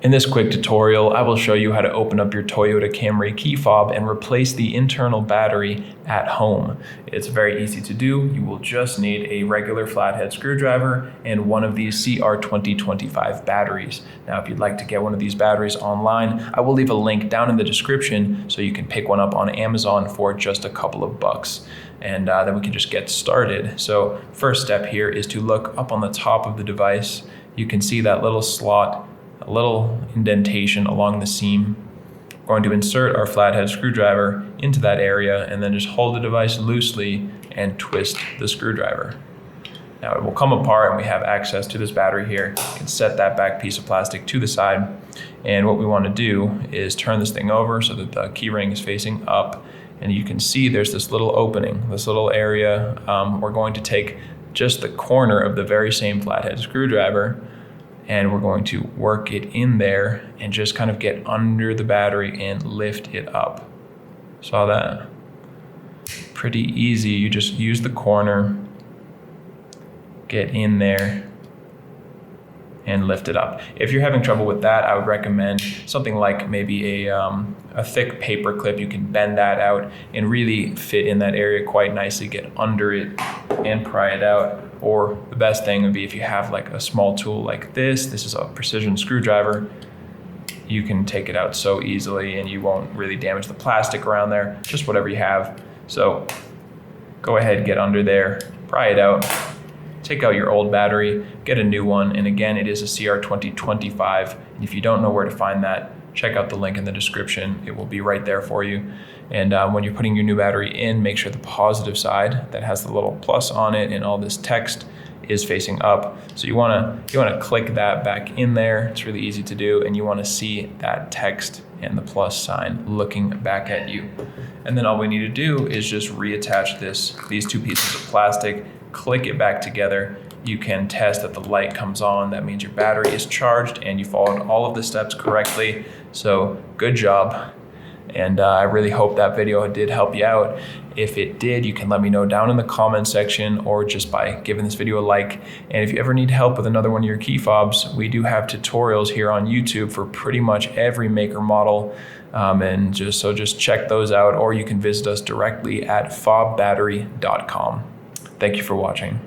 In this quick tutorial, I will show you how to open up your Toyota Camry key fob and replace the internal battery at home. It's very easy to do. You will just need a regular flathead screwdriver and one of these CR2025 batteries. Now, if you'd like to get one of these batteries online, I will leave a link down in the description so you can pick one up on Amazon for just a couple of bucks. And then we can just get started. So first step here is to look up on the top of the device. You can see that little slot, a little indentation along the seam. We're going to insert our flathead screwdriver into that area and then just hold the device loosely and twist the screwdriver. Now it will come apart and we have access to this battery here. You can set that back piece of plastic to the side. And what we want to do is turn this thing over so that the key ring is facing up. And you can see there's this little opening, this little area. We're going to take just the corner of the very same flathead screwdriver and we're going to work it in there and just kind of get under the battery and lift it up. Saw that? Pretty easy. You just use the corner, get in there, and lift it up. If you're having trouble with that, I would recommend something like maybe a thick paper clip. You can bend that out and really fit in that area quite nicely, get under it and pry it out. Or the best thing would be if you have like a small tool like this is a precision screwdriver, you can take it out so easily and you won't really damage the plastic around there, just whatever you have. So go ahead, get under there, pry it out, take out your old battery, get a new one. And again, it is a CR2025. And if you don't know where to find that, check out the link in the description. It will be right there for you. And when you're putting your new battery in, make sure the positive side that has the little plus on it and all this text is facing up. So you wanna click that back in there. It's really easy to do. And you wanna see that text and the plus sign looking back at you. And then all we need to do is just reattach these two pieces of plastic, click it back together. You can test that the light comes on. That means your battery is charged and you followed all of the steps correctly. So good job. And I really hope that video did help you out. If it did, you can let me know down in the comment section or just by giving this video a like. And if you ever need help with another one of your key fobs, we do have tutorials here on YouTube for pretty much every maker model. And just check those out, or you can visit us directly at fobbattery.com. Thank you for watching.